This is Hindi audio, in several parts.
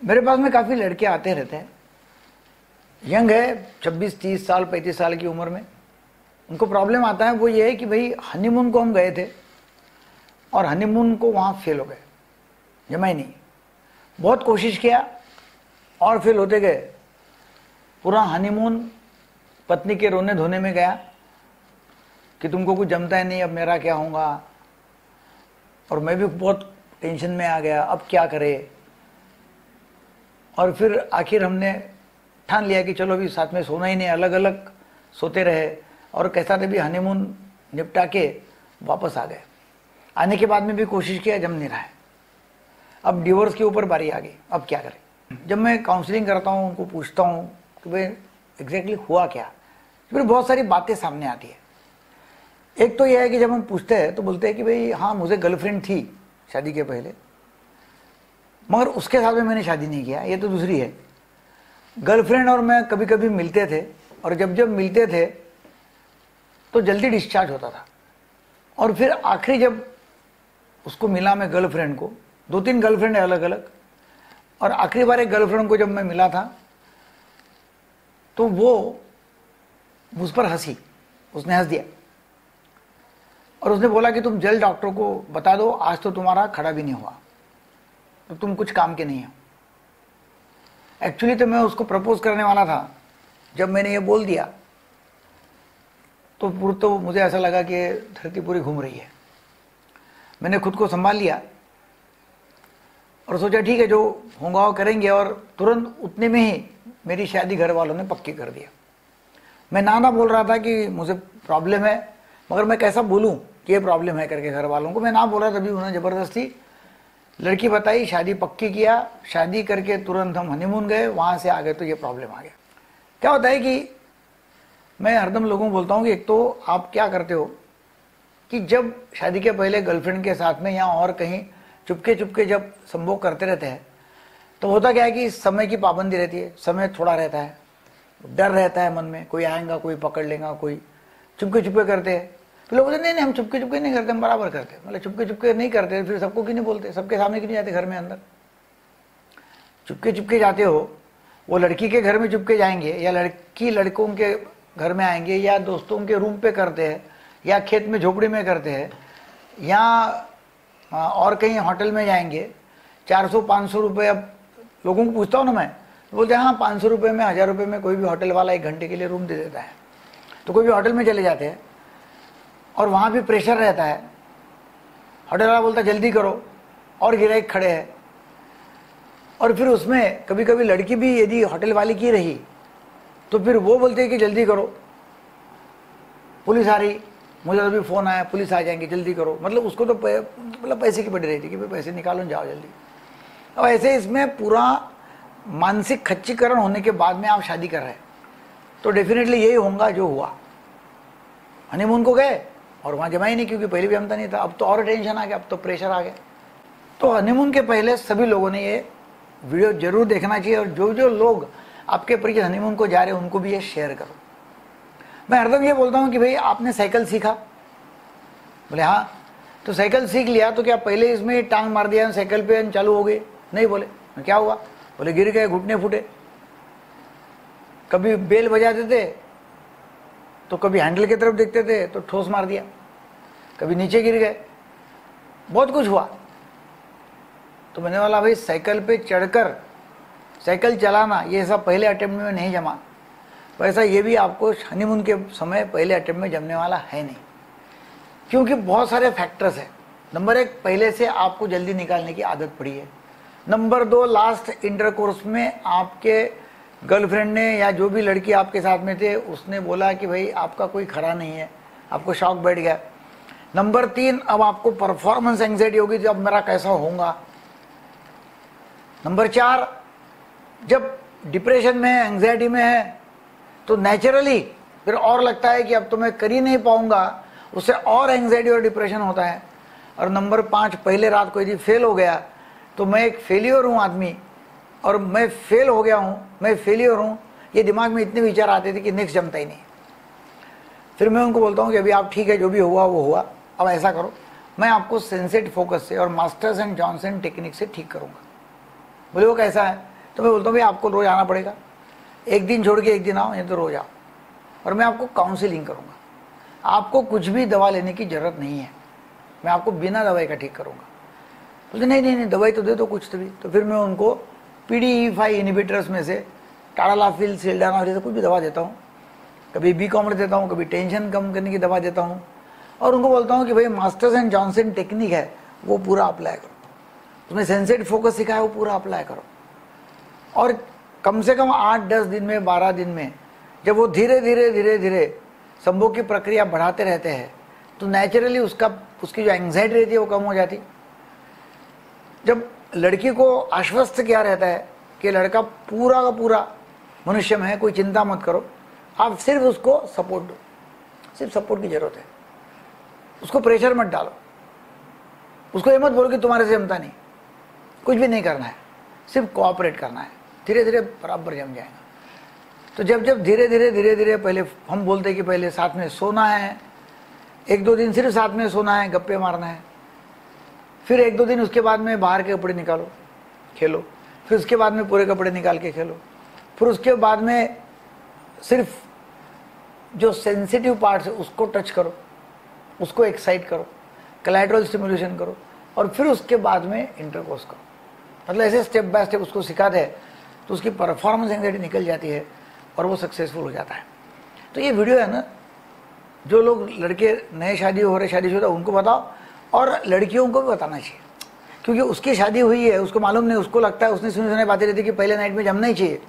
मेरे पास में काफ़ी लड़के आते रहते हैं, यंग है, 26-30 साल 35 साल की उम्र में। उनको प्रॉब्लम आता है वो ये है कि भाई हनीमून को हम गए थे और हनीमून को वहाँ फेल हो गए, जमा ही नहीं। बहुत कोशिश किया और फेल होते गए। पूरा हनीमून पत्नी के रोने धोने में गया कि तुमको कुछ जमता है नहीं, अब मेरा क्या होगा। और मैं भी बहुत टेंशन में आ गया, अब क्या करे। और फिर आखिर हमने ठान लिया कि चलो अभी साथ में सोना ही नहीं, अलग अलग सोते रहे और कैसा भी हनीमून निपटा के वापस आ गए। आने के बाद में भी कोशिश किया, जम नहीं रहा है। अब डिवोर्स के ऊपर बारी आ गई, अब क्या करें। जब मैं काउंसलिंग करता हूँ, उनको पूछता हूँ कि भाई एग्जैक्टली हुआ क्या, फिर बहुत सारी बातें सामने आती है। एक तो यह है कि जब हम पूछते हैं तो बोलते हैं कि भाई हाँ मुझे गर्लफ्रेंड थी शादी के पहले, मगर उसके साथ में मैंने शादी नहीं किया। ये तो दूसरी है। गर्लफ्रेंड और मैं कभी कभी मिलते थे और जब जब मिलते थे तो जल्दी डिस्चार्ज होता था। और फिर आखिरी जब उसको मिला मैं गर्लफ्रेंड को, 2-3 गर्लफ्रेंड है अलग अलग, और आखिरी बार एक गर्लफ्रेंड को जब मैं मिला था तो वो मुझ पर हंसी, उसने हंस दिया और उसने बोला कि तुम जल्द डॉक्टर को बता दो, आज तो तुम्हारा खड़ा भी नहीं हुआ, तो तुम कुछ काम के नहीं हो। एक्चुअली तो मैं उसको प्रपोज करने वाला था। जब मैंने ये बोल दिया तो मुझे ऐसा लगा कि धरती पूरी घूम रही है। मैंने खुद को संभाल लिया और सोचा ठीक है, जो होगा वो करेंगे। और तुरंत उतने में ही मेरी शादी घर वालों ने पक्की कर दिया। मैं ना बोल रहा था कि मुझे प्रॉब्लम है, मगर मैं कैसा बोलूं कि ये प्रॉब्लम है करके घर वालों को। मैं ना बोला तभी उन्होंने ज़बरदस्ती लड़की बताई, शादी पक्की किया। शादी करके तुरंत हम हनीमून गए, वहाँ से आ गए तो ये प्रॉब्लम आ गया। क्या होता है कि मैं हरदम लोगों को बोलता हूँ कि एक तो आप क्या करते हो कि जब शादी के पहले गर्लफ्रेंड के साथ में या और कहीं चुपके चुपके जब संभोग करते रहते हैं तो होता क्या है कि समय की पाबंदी रहती है, समय थोड़ा रहता है, डर रहता है मन में, कोई आएगा कोई पकड़ लेगा, कोई चुपके चुपके करते हैं। तो लोग बोलते नहीं हम चुपके चुपके नहीं करते, हम बराबर करते। मतलब चुपके चुपके नहीं करते फिर सबको क्यों नहीं बोलते, सबके सामने क्यों नहीं जाते घर में अंदर। चुपके चुपके जाते हो, वो लड़की के घर में चुपके जाएंगे या लड़की लड़कों के घर में आएंगे या दोस्तों के रूम पे करते हैं या खेत में झोपड़ी में करते हैं या और कहीं होटल में जाएंगे। 400-500 रुपये, अब लोगों को पूछता हूँ ना मैं, तो बोलते हैं हाँ 500 रुपये में 1000 रुपये में कोई भी होटल वाला 1 घंटे के लिए रूम दे देता है। तो कोई भी होटल में चले जाते हैं और वहाँ भी प्रेशर रहता है। होटल वाला बोलता जल्दी करो और गिराक खड़े हैं। और फिर उसमें कभी कभी लड़की भी यदि होटल वाली की रही तो फिर वो बोलते हैं कि जल्दी करो, पुलिस आ रही, मुझे अभी फ़ोन आया, पुलिस आ जाएंगे, जल्दी करो। मतलब उसको तो मतलब पैसे की पड़ी रहती कि भाई पैसे निकालो जाओ जल्दी। अब ऐसे इसमें पूरा मानसिक खच्चीकरण होने के बाद में आप शादी कर रहे हैं तो डेफिनेटली यही होगा जो हुआ। हनीमून को गए और वहाँ जमा ही नहीं, क्योंकि पहले भी जमता नहीं था। अब तो और टेंशन आ गया, अब तो प्रेशर आ गया। तो हनीमून के पहले सभी लोगों ने ये वीडियो जरूर देखना चाहिए और जो जो लोग आपके परिचित हनीमून को जा रहे हैं उनको भी ये शेयर करो। मैं हरदम ये बोलता हूँ कि भाई आपने साइकिल सीखा, बोले हाँ, तो साइकिल सीख लिया तो क्या पहले इसमें टांग मार दिया साइकिल पे चालू हो गई? नहीं। बोले क्या हुआ? बोले गिर गए, घुटने फूटे। कभी बेल बजाते थे तो कभी हैंडल की तरफ देखते थे तो ठोस मार दिया, कभी नीचे गिर गए, बहुत कुछ हुआ। तो मैंने बोला भाई साइकिल पे चढ़कर साइकिल चलाना ये सब पहले अटेम्प्ट में नहीं जमा, वैसा ये भी आपको हनीमून के समय पहले अटेम्प्ट में जमने वाला है नहीं, क्योंकि बहुत सारे फैक्टर्स हैं। नंबर 1, पहले से आपको जल्दी निकालने की आदत पड़ी है। नंबर 2, लास्ट इंटरकोर्स में आपके गर्लफ्रेंड ने या जो भी लड़की आपके साथ में थे उसने बोला कि भाई आपका कोई खरा नहीं है, आपको शौक बैठ गया। नंबर 3, अब आपको परफॉर्मेंस एंग्जाइटी होगी, जब मेरा कैसा होगा। नंबर 4, जब डिप्रेशन में है, एंग्जाइटी में है तो नेचुरली फिर और लगता है कि अब तो मैं कर ही नहीं पाऊंगा, उससे और एंग्जाइटी और डिप्रेशन होता है। और नंबर 5, पहले रात को यदि फेल हो गया तो मैं एक फेलियर हूँ आदमी और मैं फेल हो गया हूँ, मैं फेलियर हूँ, ये दिमाग में इतने विचार आते थे कि नेक्स्ट जमता ही नहीं। फिर मैं उनको बोलता हूँ कि अभी आप ठीक है, जो भी हुआ वो हुआ, अब ऐसा करो मैं आपको सेंसेट फोकस से और मास्टर्स एंड जॉनसन टेक्निक से ठीक करूँगा। बोले वो कैसा है? तो मैं बोलता हूँ भाई आपको रोज़ आना पड़ेगा, एक दिन छोड़ के एक दिन आओ, नहीं तो रोज़ आओ, और मैं आपको काउंसलिंग करूँगा। आपको कुछ भी दवा लेने की ज़रूरत नहीं है, मैं आपको बिना दवाई का ठीक करूँगा। बोलते नहीं नहीं नहीं, दवाई तो दे दो कुछ तो भी। तो फिर मैं उनको PDE5 इनिबिटर्स में से टाडालाफिल, सिल्डाना और ये कुछ भी दवा देता हूँ। कभी बी कॉम्प्लेक्स देता हूँ, कभी टेंशन कम करने की दवा देता हूँ, और उनको बोलता हूँ कि भाई मास्टर्स एंड जॉनसन टेक्निक है वो पूरा अप्लाई करो, उसमें सेंसेटिव फोकस सिखाया वो पूरा अप्लाई करो। और कम से कम 8-10 दिन में, 12 दिन में जब वो धीरे धीरे धीरे धीरे संभोग की प्रक्रिया बढ़ाते रहते हैं तो नेचुरली उसकी जो एंग्जाइटी रहती है वो कम हो जाती। जब लड़की को आश्वस्त किया रहता है कि लड़का पूरा का पूरा मनुष्य में है, कोई चिंता मत करो, आप सिर्फ उसको सपोर्ट दो, सिर्फ सपोर्ट की जरूरत है, उसको प्रेशर मत डालो, उसको ये मत बोलो कि तुम्हारे से जमता नहीं, कुछ भी नहीं करना है, सिर्फ कोऑपरेट करना है, धीरे धीरे बराबर जम जाएगा। तो जब जब धीरे धीरे धीरे धीरे, पहले हम बोलते कि पहले साथ में सोना है, 1-2 दिन सिर्फ साथ में सोना है, गप्पे मारना है, फिर 1-2 दिन उसके बाद में बाहर के कपड़े निकालो खेलो, फिर उसके बाद में पूरे कपड़े निकाल के खेलो, फिर उसके बाद में सिर्फ जो सेंसिटिव पार्ट्स है उसको टच करो, उसको एक्साइट करो, कोलैटरल स्टिमुलेशन करो, और फिर उसके बाद में इंटरकोर्स करो। मतलब ऐसे स्टेप बाय स्टेप उसको सिखाते हैं तो उसकी परफॉर्मेंस एंग्जाइटी निकल जाती है और वो सक्सेसफुल हो जाता है। तो ये वीडियो है ना, जो लोग लड़के नए शादी हो रहे, शादीशुदा, उनको बताओ, और लड़कियों को भी बताना चाहिए, क्योंकि उसकी शादी हुई है, उसको मालूम नहीं, उसको लगता है, उसने सुनी सुनाई बातें रहती कि पहले नाइट में जमना ही चाहिए।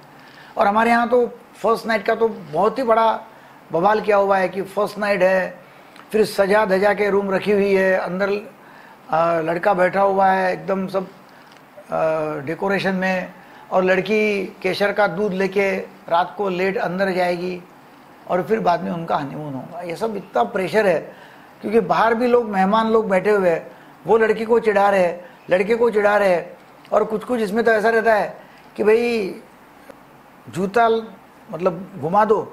और हमारे यहाँ तो फर्स्ट नाइट का तो बहुत ही बड़ा बवाल किया हुआ है कि फर्स्ट नाइट है, फिर सजा धजा के रूम रखी हुई है, अंदर लड़का बैठा हुआ है एकदम सब डेकोरेशन में, और लड़की केसर का दूध लेके रात को लेट अंदर जाएगी, और फिर बाद में उनका हनीमून होगा। ये सब इतना प्रेशर है, क्योंकि बाहर भी लोग, मेहमान लोग बैठे हुए हैं, वो लड़की को चिढ़ा रहे हैं, लड़के को चिढ़ा रहे हैं, और कुछ कुछ इसमें तो ऐसा रहता है कि भाई जूता मतलब घुमा दो,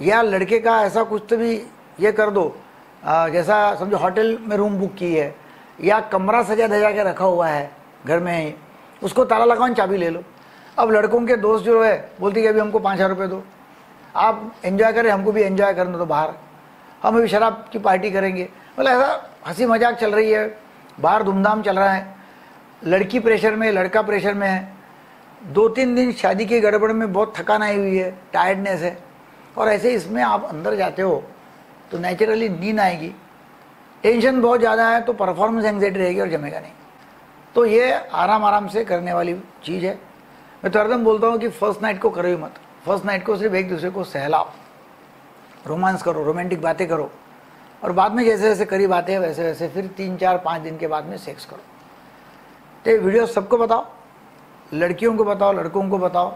या लड़के का ऐसा कुछ तो भी ये कर दो, जैसा समझो होटल में रूम बुक की है, या कमरा सजा धजा के रखा हुआ है घर में ही, उसको ताला लगाओ, चाबी ले लो। अब लड़कों के दोस्त जो है बोलती कि अभी हमको 5,000 रुपये दो, आप एंजॉय करें, हमको भी एंजॉय करने दो बाहर, हम अभी शराब की पार्टी करेंगे। मतलब ऐसा हंसी मजाक चल रही है, बाहर धूमधाम चल रहा है, लड़की प्रेशर में, लड़का प्रेशर में है, 2-3 दिन शादी की गड़बड़ में बहुत थकान आई हुई है, टायर्डनेस है, और ऐसे इसमें आप अंदर जाते हो तो नेचुरली नींद आएगी, टेंशन बहुत ज़्यादा है तो परफॉर्मेंस एंग्जाइटी रहेगी और जमेगा नहीं। तो ये आराम आराम से करने वाली चीज़ है। मैं तो हरदम बोलता हूँ कि फर्स्ट नाइट को करो ही मत, फर्स्ट नाइट को सिर्फ एक दूसरे को सहलाओ, रोमांस करो, रोमांटिक बातें करो, और बाद में जैसे जैसे करीब आते हैं वैसे वैसे फिर 3-4-5 दिन के बाद में सेक्स करो। तो ये वीडियो सबको बताओ, लड़कियों को बताओ, लड़कों को बताओ।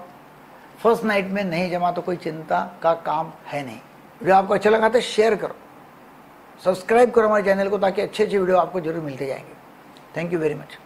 फर्स्ट नाइट में नहीं जमा तो कोई चिंता का काम है नहीं। वीडियो आपको अच्छा लगा तो शेयर करो, सब्सक्राइब करो हमारे चैनल को, ताकि अच्छे अच्छे वीडियो आपको जरूर मिलते जाएंगे। Thank you very much.